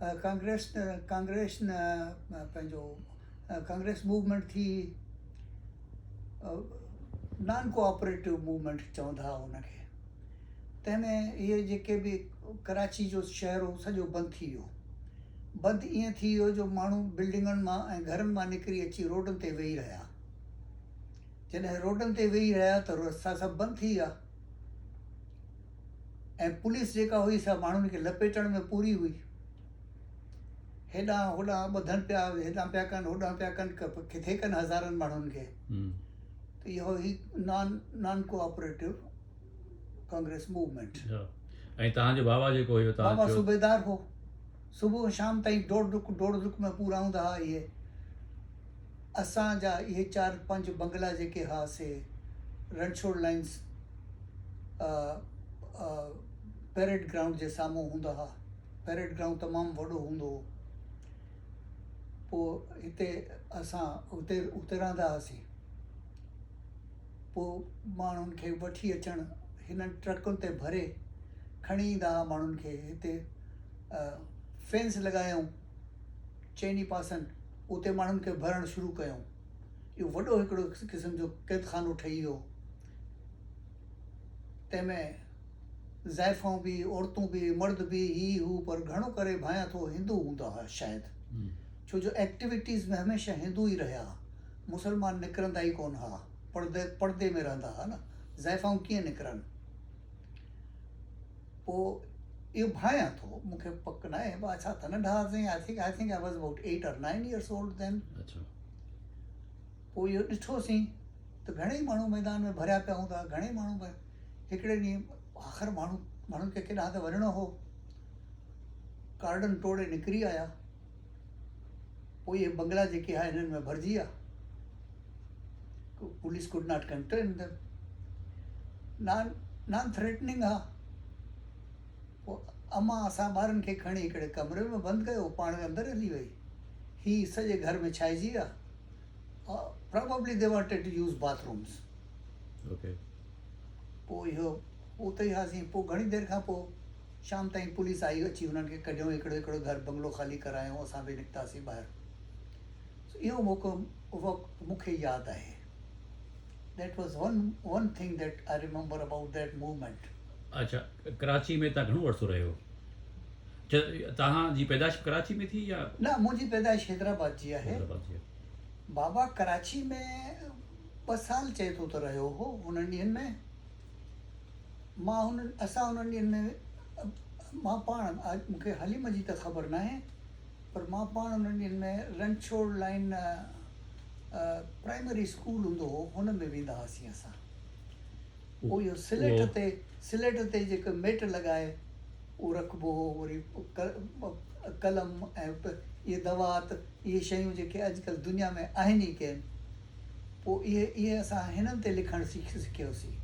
Congress movement थी, non cooperative movement चवंदा हुआ हुनखे। तंहिंमें इहे जेके बि कराची जो शहर हो सॼो बंदि थी वियो। बंदि ईअं थी वियो जो माण्हू बिल्डिंगनि मां ऐं घरनि मां निकिरी अची रोडनि ते वेही रहिया। जॾहिं रोडनि ते वेही रहिया त रस्ता सभु बंदि थी विया ऐं पुलिस जेका हुई सा माण्हुनि खे लपेटण में पूरी हुई। हेॾां होॾां ॿधनि पिया, हेॾां पिया कनि होॾां पिया कनि, किथे कनि हज़ारनि माण्हुनि खे। त इहो ई नॉन कोऑपरेटिव कांग्रेस मूवमेंट। ऐं तव्हांजो बाबा जेको हुयो, बाबा सूबेदार हो। सुबुह शाम ताईं दौड़ धुक में पूरा हूंदा हुआ इहे। असांजा इहे 4-5 बंगला जेके हुआसीं रणछोड़ लाइन्स पैरेड ग्राउंड जे साम्हूं हूंदा हुआ। पैरेड ग्राउंड तमामु वॾो हूंदो हो। पोइ हिते असां उते रहंदा हुआसीं। पोइ माण्हुनि खे वठी अचणु हिननि ट्रकुनि ते भरे खणी ईंदा हुआ माण्हुनि खे। हिते फेंस लॻायूं चइनी पासनि, उते माण्हुनि खे भरणु शुरू कयूं। इहो वॾो हिकिड़ो क़िस्म जो क़ैदखानो ठही वियो। तंहिंमें ज़ाइफ़ूं बि, औरतूं बि, मर्द बि, ही हू, पर घणो करे भायां थो हिंदू हूंदा हुआ शायदि। छो जो एक्टिविटीज़ में हमेशह हिंदू ई रहिया। मुसलमान निकिरंदा ई कोन हुआ। पर्दे में रहंदा हुआ न। ज़ाइफ़ां कीअं निकिरनि। पोइ इहो भायां थो, मूंखे पक न आहे, असां त नंढा हुआसीं। I think I was about 8 or 9 years old then। पोइ इहो ॾिठोसीं त घणेई माण्हू मैदान में भरिया पिया हूंदा। घणेई माण्हू हिकिड़े ॾींहुं आख़िर माण्हुनि खे केॾांहुं त वञिणो हो। कार्डन तोड़े निकिरी आया। पोइ इहे बंगला जेके आहे हिननि में भरिजी विया। Police could not contain them. Non threatening आहे। पोइ अम्मा असां ॿारनि खे खणी हिकिड़े कमरे में बंदि कयो, पाण अंदरि हली वई। ही सॼे घर में छाइजी विया। Probably they wanted to use bathrooms. पोइ इहो उते ई हुआसीं। पोइ घणी देरि खां पोइ शाम ताईं पुलिस आई, अची हुननि खे कढियो। हिकिड़ो घर बंगलो ख़ाली करायूं, असां बि निकितासीं ॿाहिरि। इहो वक़्तु मूंखे यादि आहे। That was one thing that I remember about that movement. अच्छा, कराची में तव्हां घणो अर्सो रहियो? तव्हांजी पैदाइश कराची में थी या न? मुंहिंजी पैदाइश हैदराबाद जी आहे। बाबा कराची में 2 साल चए थो त रहियो हो। उन्हनि ॾींहंनि में असां उन्हनि ॾींहंनि में मां पाण, मूंखे हलीम जी त ख़बर न आहे, पर मां पाण उन्हनि ॾींहंनि में रणछोड़ लाइन प्राइमरी स्कूल हूंदो हो, हुन में वेंदा हुआसीं असां। पोइ इहो स्लेट ते जेको मेट लॻाए उहो रखिबो हो। वरी कलम ऐं इहे दवात, इहे शयूं जेके अॼुकल्ह दुनिया में आहिनि ई कोन। पोइ इहे असां हिननि ते लिखणु सिखियोसीं।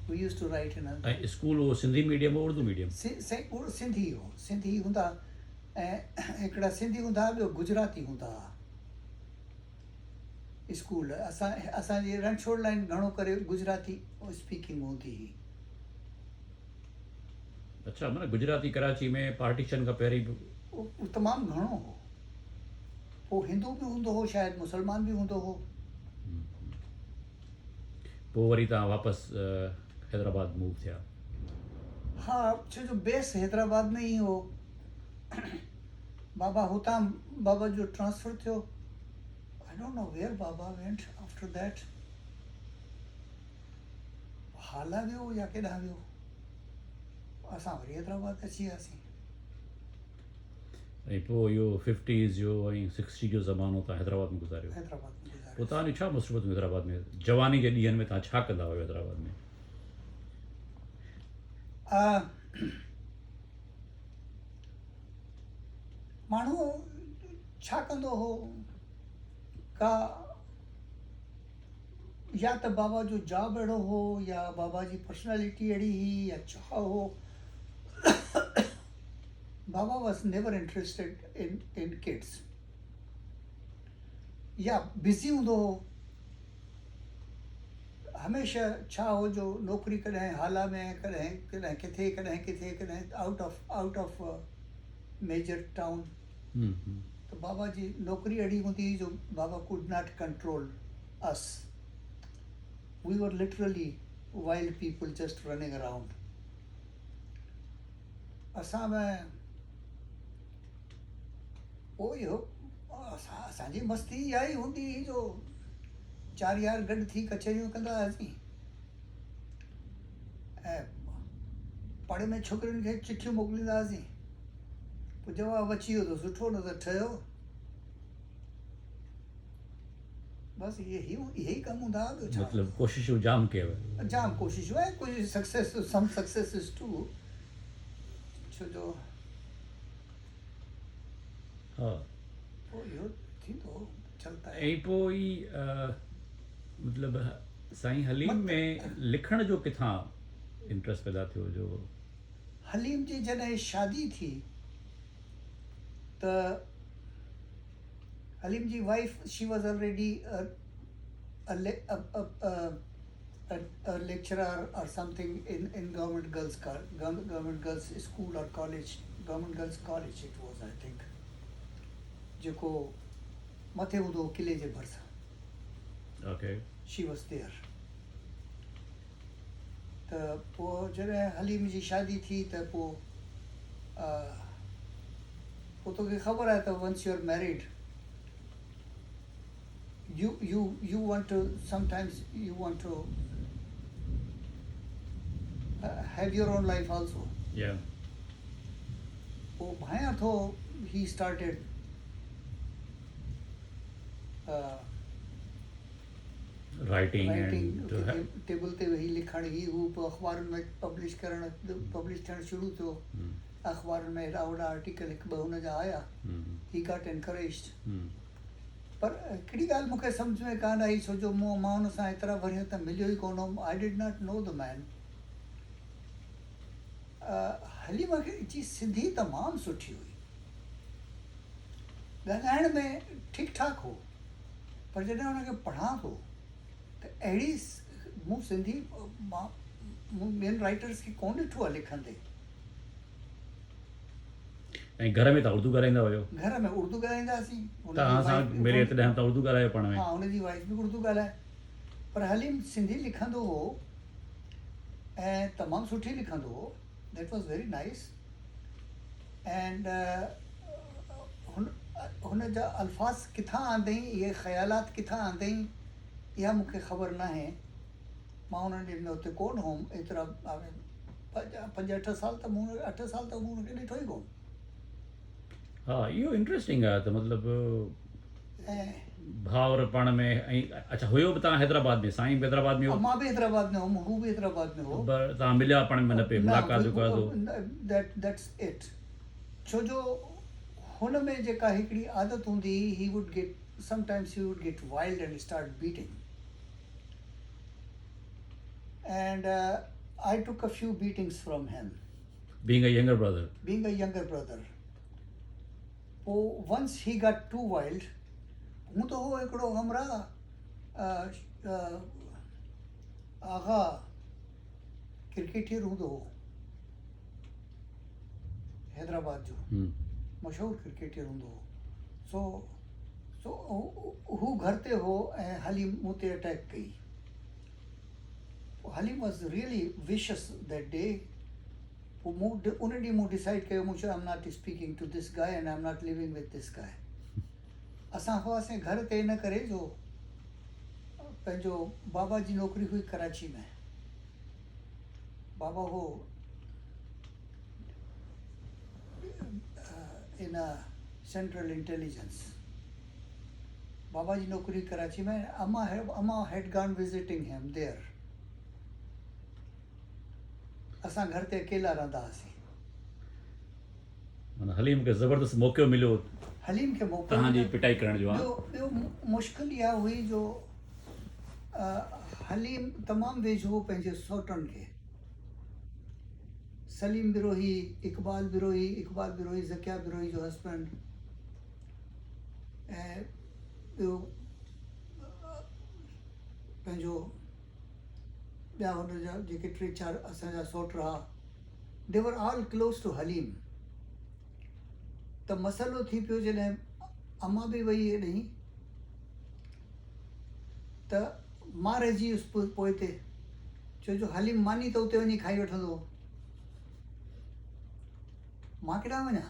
We used to write in a... ऐं स्कूल हो सिंधी मीडियम हो उर्दू मीडियम? सिंधी हो। सिंधी हूंदा ऐं हिकिड़ा सिंधी हूंदा, ॿियो गुजराती हूंदा हुआ स्कूल। असांजी रणछोड़ लाइन घणो करे गुजराती स्पीकिंग हूंदी हुई। अच्छा, माना गुजराती कराची में पार्टीशन खां पहिरीं तमामु घणो हो। पोइ हिंदू बि हूंदो हो, शायदि मुसलमान बि हूंदो हो। पोइ वरी तव्हां वापसि हैदराबाद मूव थिया? हा, छो जो बेस हैदराबाद में ई हो। बाबा हुतां बाबा जो ट्रांसफर थियो। I don't know where Baba went after that. हाला वियो या केॾांहुं वियो। असां वरी हैदराबाद अची वियासीं। ऐं पोइ इहो 50s जो ऐं 60 जो ज़मानो तव्हां हैदराबाद में गुज़ारियो? हैदराबाद में गुज़ारियो। पोइ तव्हांजी छा मुसीबत हैदराबाद में? जवानी जे ॾींहंनि में तव्हां छा कंदा हुयो हैदराबाद में? माण्हू छा कंदो हो, का या त बाबा जो जॉब अहिड़ो हो, या बाबा जी पर्सनैलिटी अहिड़ी हुई, या छा हो। Baba was never interested in kids. या बिज़ी हूंदो हो हमेशह। छा हो जो नौकिरी कॾहिं हाला में, कॾहिं किथे, कॾहिं किथे, कॾहिं आउट ऑफ मेजर टाउन। तो बाबा जी नौकरी अड़ी हूंदी हुई जो बाबा कुड नॉट कंट्रोल अस, we were literally wild people just running around. असां में पोइ इहो असांजी मस्ती इहा ई हूंदी हुई जो 4 यार गॾु थी कचहरियूं कंदा हुआसीं ऐं पाड़े में छोकिरियुनि खे चिठियूं मोकिलींदा हुआसीं, पोइ जवाबु अची वियो त सुठो, न त ठहियो। बसि इहे ई कमु हूंदा हुआ। ॿियो छा? मतलब कोशिशूं जाम कयव। जाम कोशिशूं ऐं कुझु सक्सेस, सम सक्सेसिस टू, छो जो हा पोइ इहो थींदो चलता है। ऐं पोइ ई मतलब साईं हलीम में लिखण जो किथां इंट्रस्ट पैदा थियो जो? हलीम जी जॾहिं शादी थी त हलीम जी wife, she was already a lecturer or something in government girls school or college, government girls college it was, I think, जेको मथे हूंदो किले जे भरिसां। ओके। She was there. त पोइ जॾहिं हलीम जी शादी थी त पोइ तोखे ख़बर आहे त once you are married, you want to, sometimes you want to have your own life also. Yeah. पोइ भाया थो he started राइटिंग टेबल ते वेही लिखण, ही हू, पोइ अख़बारुनि में पब्लिश थियणु शुरू थियो। अख़बारुनि में हेॾा होॾा आर्टिकल हिकु ॿ हुन जा आया। He got encouraged. पर हिकिड़ी ॻाल्हि मूंखे सम्झ में कान आई, छो जो मां हुन सां एतिरा वरिया त मिलियो ई कोन हुउमि। I did not know the man. Halim जी सिंधी तमामु सुठी हुई, ॻाल्हाइण में ठीकु ठाक हो, पर जॾहिं हुनखे पढ़ां थो त अहिड़ी मूं सिंधी मां ॿियनि राइटर्स खे कोन ॾिठो आहे लिखंदे। ऐं घर में तव्हां उर्दू ॻाल्हाईंदा हुयो? घर में उर्दू ॻाल्हाईंदासीं। तव्हां सां मिले तॾहिं तव्हां उर्दू ॻाल्हायो पाण में? हा, हुनजी वाइफ बि उर्दू ॻाल्हाए, पर हलीम सिंधी लिखंदो हो ऐं तमामु सुठी लिखंदो हो। That was very nice. And हुन जा अल्फाज़ किथां आंदई, इहे ख़्यालात किथां आंदई, इहा मूंखे ख़बर न आहे। मां हुननि ॾींहंनि में हुते कोन हुउमि एतिरा, 5-8 साल त मूं 8 साल त मूं हुनखे ॾिठो ई कोन। हा, इहो इंट्रस्टिंग आहे। त मतिलबु भाउर पाण में। ऐं अच्छा, हुयो बि तव्हां हैदराबाद में? साईं बि हैदराबाद में हो? मां बि हैदराबाद में हुउमि, हू बि हैदराबाद में हो। तव्हां मिलिया पाण में? न पे मुलाक़ात जो कयो? That's it. छो जो हुन में जेका हिकिड़ी आदत हूंदी, he would get, sometimes he would get wild and start beating, and I took a few beatings from him. Being a younger brother. Being a younger brother. Oh, once he got too wild, हूं तो हो हिकिड़ो हमरा आगा cricketer हूंदो हो हैदराबाद जो, मशहूरु cricketer हूंदो हो। सो हू घर ते हो ऐं हलीम मूं ते अटैक कई। Haleem was really vicious that day. उन ॾींहुं मूं डिसाइड कयो, मूं चयो I am not speaking to this guy and I am not living with this guy. असां हुआसीं घर ते इन करे जो पंहिंजो बाबा जी नौकिरी हुई कराची में। बाबा हो इन सेंट्रल इंटेलिजेंस। बाबा जी नौकिरी कराची में। अम्मा हैड गॉन विजिटिंग हिम देयर। असां घर ते अकेला रहंदा हुआसीं। हलीम खे ज़बरदस्त मौक़ो मिलियो हलीम खे मौक़ो तव्हांजी पिटाई करण जो? ॿियो मुश्किल इहा हुई जो हलीम तमामु वेझो हो पंहिंजे सौटनि खे। सलीम बिरोही, इक़बाल बिरोही ज़किया बिरोही जो हस्बैंड, ऐं ॿियो पंहिंजो ॿिया हुन जा जेके 3-4 असांजा सौट रहा, दे were all close two haleem. त मसइलो थी पियो जॾहिं अम्मा बि वई हेॾहीं त मां रहिजी वियुसि पोइ ते छो जो हली मानी त उते वञी खाई वठंदो मां केॾां वञा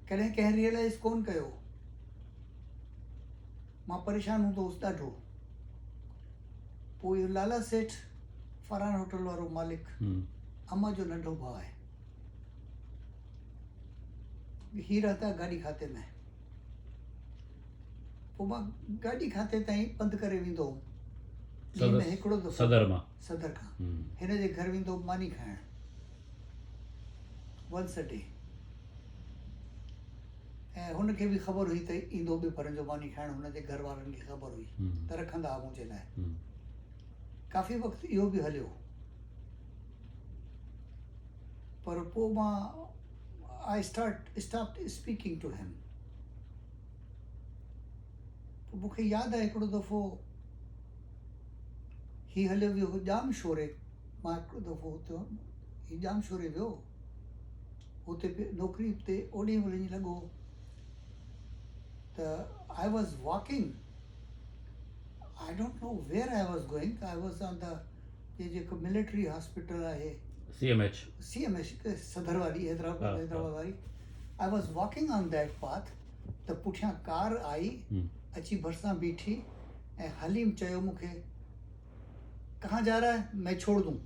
कॾहिं कंहिं रियलाइज़ कोन कयो मां परेशान हूंदो हुउसि ॾाढो पोइ इहो लाला सेठ फरहान होटल वारो मालिक अम्मा जो नंढो भाउ आहे ही रहता गाॾी खाते में पोइ मां गाॾी खाते ताईं पंधु करे वेंदो हुउमि ॾींहं में हिकिड़ो दफ़ो सदर खां हिन जे घर वेंदो हुउमि मानी खाइणु वंस अ डे ऐं हुनखे बि ख़बर हुई त ईंदो ॿिपरनि जो मानी खाइणु हुनजे घर वारनि खे ख़बर हुई त रखंदा हुआ मुंहिंजे लाइ काफ़ी वक़्तु इहो बि हलियो पर पोइ मां आई स्टॉप स्पीकिंग टू हिम पोइ मूंखे यादि आहे हिकिड़ो दफ़ो ही हलियो वियो जाम शोरे मां हिकिड़ो दफ़ो हुते ही जाम शोरे वियो हुते नौकिरी ते ओॾी वञी लॻो त I was walking I don't know where I was going I was on the ये जेको मिलिट्री हॉस्पिटल आहे CMH सदर वारी हैदराबाद वारी I was walking on that path त पुठियां कार आई अची भरिसां बीठी ऐं हलीम चयो मूंखे कहाँ जा रहा है मैं छोड़ दूँ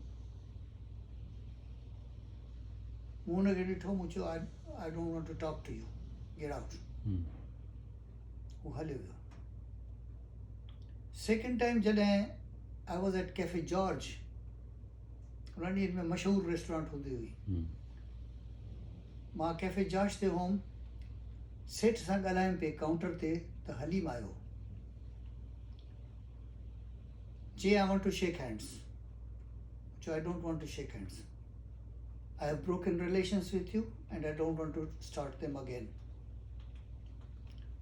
मूं हुनखे ॾिठो मूं चयो I don't want to talk to you get out हू हलियो वियो सेकेंड टाइम जॾहिं I was at cafe George उन ॾींहंनि में मशहूरु रेस्टोरेंट हूंदी हुई मां कैफे जॉर्ज ते हुउमि सेठ सां ॻाल्हाइण पिए काउंटर ते त हलीम आयो चई I want to shake hands चयो I don't want to shake hands I have broken relations with you and I don't want to start them again.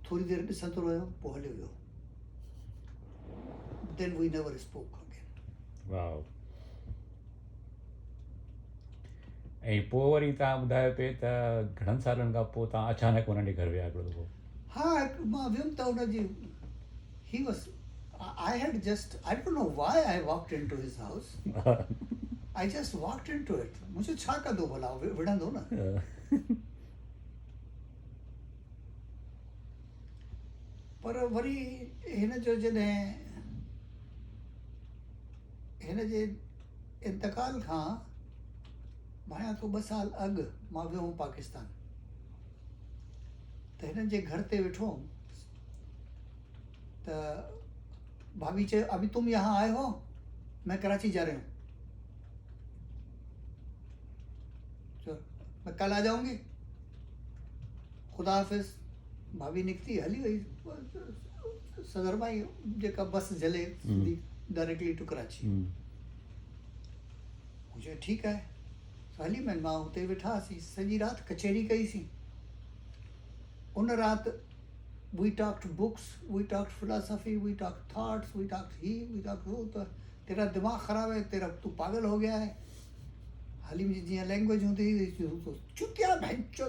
थोड़ी देर ॾिसंदो रहियो पोइ हलियो वियो then we never spoke again. Wow ऐं पोइ वरी तव्हां ॿुधायो पिए त घणनि सालनि खां पोइ तव्हां अचानक हुननि जे घर विया हिकिड़ो दफ़ो हा मां वियुमि त हुनजी he was I had just I don't know why I walked into his house. I just walked into it. मुझे छा कंदो भला विढ़ंदो न पर वरी हिन जो जॾहिं हिन जे इंतकाल खां भाया को 2 साल अॻु मां वियो हुउमि पाकिस्तान त हिननि जे घर ते वेठो हुउमि त भाभी चयो अभी तुम यहाँ आए हो मैं कराची जा रही हूँ मैं कल आ जाऊंगी खुदा हाफिज़ भाभी निकती हली वही सदर भाई जेका बस जले डायरेक्टली टू कराची मुझे ठीक है हली मैं मां हुते वेठासीं सॼी राति कचहरी कईसीं उन राति we talked books, we talked philosophy, we talked thoughts, we talked वो तो तेरा दिमाग ख़राब है तेरा तू पागल हो गया है हलीम जी जीअं लैंग्वेज हूंदी हुई तो चुतिया भैंचो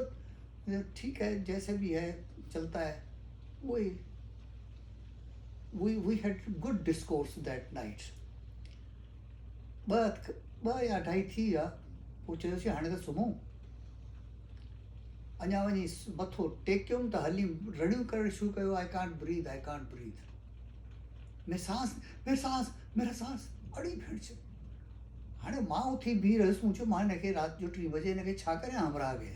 ठीक है जैसे भी है चलता है वही we had good discourse that night ॿ या 2:30 थी विया पोइ चयोसीं हाणे त सुम्हूं अञा वञी मथो टेकियुमि त हली रड़ियूं करणु शुरू कयो आई कांट ब्रीथ मेरा सांस अड़ी भेण चयो हाणे मां उथी बीह रहियुसि मूं चयो मां हिनखे राति जो 3 बजे हिनखे छा करे हमरा खे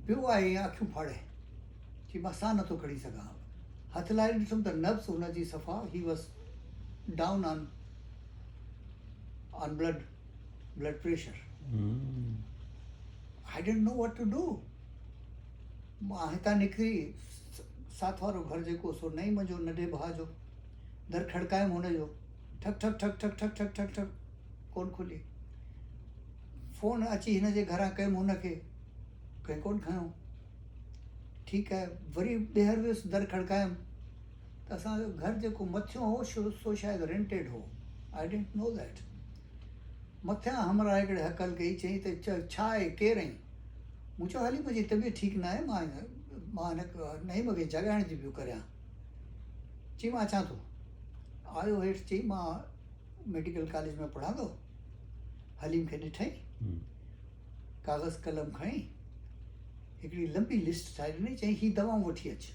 पियो आहे अखियूं फाड़े चई मां साह नथो खणी सघां हथ लाइ ॾिठुमि त नब्स हुनजी सफ़ा he was down on blood pressure I didn't know what to do. मां हितां निकिरी साथ वारो घर जेको सो नई मुंहिंजो नंढे भाउ जो दर खड़कायुमि हुनजो ठक ठक ठक ठक ठक ठक ठक ठक कोन खुली फ़ोन अची हिन जे घरां कयुमि हुनखे कंहिं कोन खयो ठीकु आहे वरी ॿीहर वियुसि दर खड़कायुमि त असांजो घर जेको मथियों हो सो शायदि रेंटेड हो आई डिडंट नो दैट मथियां हमरा हिकिड़े हकल कई चई त छा आहे केरु आहीं मूं चयो हली मुंहिंजी तबियत ठीकु न आहे, मां हिन नई मूंखे जॻाइण जी पियो करियां। चई मां अचां थो। आयो हेठि, चई मां मेडिकल कॉलेज में पढ़ां थो। हलीम खे ॾिठई, कागज़ कलम खणी हिकिड़ी लंबी लिस्ट ठाहे ॾिनई, चई ही दवाऊं वठी अचु।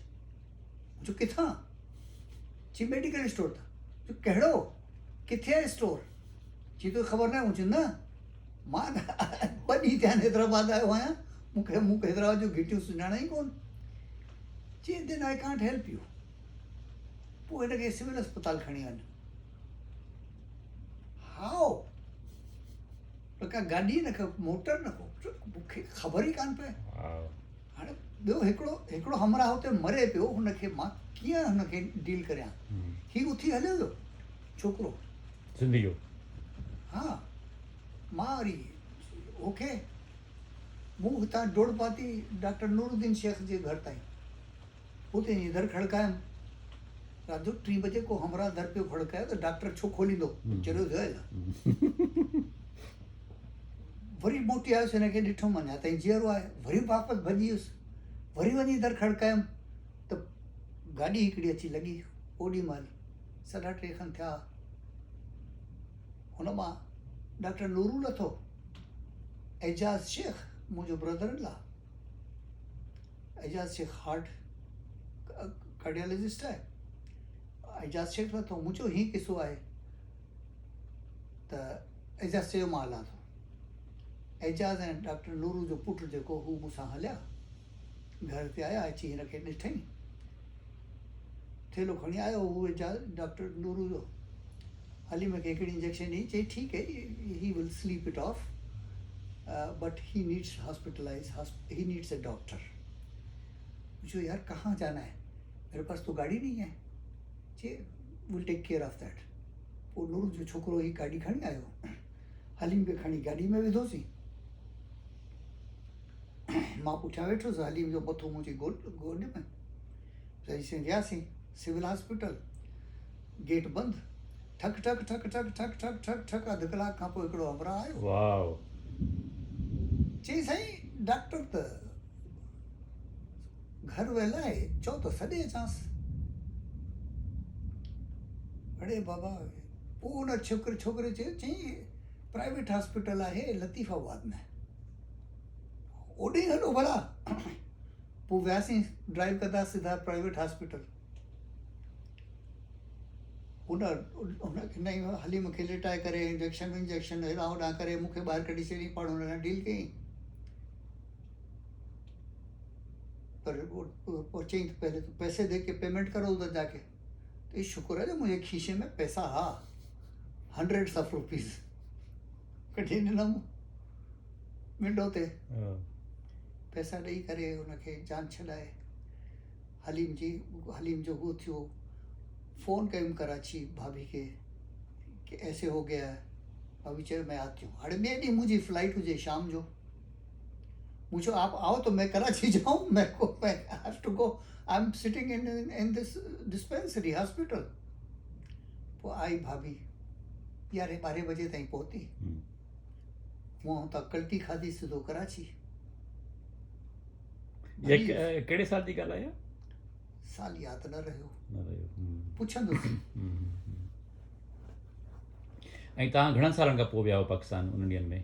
मूं चयो किथां? चई मेडिकल स्टोर तां। चयो कहिड़ो, किथे आहे स्टोर? चई तोखे ख़बर न आहे? मूं चयो न, मां 2 ॾींहं थिया आहिनि हैदराबाद आयो आहियां, मूंखे हैदराबाद जो घिटियूं सुञाणा ई कोन। चई then I can't help U. पोइ हिनखे सिविल अस्पताल खणी वञ। हाउ? त का गाॾी न को, मोटर न को, मूंखे ख़बर ई कान पए। हाणे ॿियो हिकिड़ो हमराह हुते मरे पियो, हुनखे मां कीअं हुनखे डील करियां? हीउ उथी हलियो हुयो छोकिरो सिंधी जो। हा, मां वरी ओके, मूं हितां डोड़ पाती डॉक्टर नूरुद्दीन शेख जे घर ताईं। हुते जी दर खड़कायमि। राति जो 3 बजे को हमराह दर पियो खड़कायो त डॉक्टर छो खोलींदो? चरियो थियो। वरी मोटी आयुसि, हिनखे ॾिठो मां, अञा ताईं जीअरो आहे। वरी वापसि भॼी वियुसि, वरी वञी दर खड़कायमि त गाॾी हिकिड़ी अची लॻी। ओॾी महिल 3:30 खनि थिया। हुन मां डॉक्टर नूरू लथो, एजाज़ शेख मुंहिंजो brother in law. Ejaz Sheikh heart cardiologist आहे। एजाज़ शेख लथो। मूं चयो हीअं किसो आहे त एजाज़ चयो मां हलां थो। एजाज़ ऐं डॉक्टर नूरू जो पुटु जेको हू मूंसां हलिया, घर ते आया, अची हिनखे ॾिठई, थेलो खणी आयो। हू एजाज़ डॉक्टर नूरू जो हली मूंखे हिकिड़ी इंजेक्शन ॾी। चई ठीकु है, he will sleep it off, but he needs hospitalize, he needs a doctor. मुझे यार कहाँ जाना है, मेरे पास तो गाड़ी नहीं है। चई विल टेक केयर ऑफ दैट। पोइ नूरू जो छोकिरो ही गाॾी खणी आयो, हलीम खे खणी गाॾी में विधोसीं। मां पुठियां वेठुसि, हलीम जो मथो मुंहिंजी गोॾ में। रही वियासीं सिविल हॉस्पिटल। गेट बंदि। ठक ठक ठक ठक ठक ठक ठक ठक। 1/2 कलाक खां पोइ हिकिड़ो हमराह आयो। वाओ। चई साईं डॉक्टर त घर वियल आहे, चओ त सॾे अचांसि। अड़े बाबा। पोइ हुन छोकिरे चई प्राइवेट हॉस्पिटल आहे लतीफ़ाबाद में, ओॾे हलो भला। पोइ वियासीं, ड्राइव कंदा सिधा प्राइवेट हॉस्पिटल। हुनखे नई हली मूंखे लेटाए करे इंजेक्शन हेॾां होॾां करे मूंखे ॿाहिरि कढी छॾी। पाण हुन सां डील कयईं। पर पोइ चई पहले तो पैसे दे के पेमेंट करो उधर जाके। तो शुक्र है जो मुझे खीसे में पैसा हा, 100 ऑफ रुपीज़ कढी ॾिनमि विंडो ते। पैसा ॾेई करे हुनखे जान छॾाए। हलीम जो हू थियो। फ़ोन कयुमि कराची भाभी के कि ऐसे हो गया है। भाभी चयो मैं आती हूँ। हाणे ॿिए ॾींहुं मुंहिंजी फ्लाइट हुजे शाम जो। मूं चयो आप आओ तो मैं कराची जाऊँ, मैं have to go, I am sitting in this dispensary hospital. पोइ आई भाभी 11-12 बजे ताईं पहुती। मूं हुतां कल्टी खाधी सिधो कराची। ये कहिड़े साल जी ॻाल्हि आहे? साल यादि न रहियो, न पुछंदुसि। ऐं तव्हां घणनि सालनि खां पोइ विया हो पाकिस्तान उन ॾींहंनि में?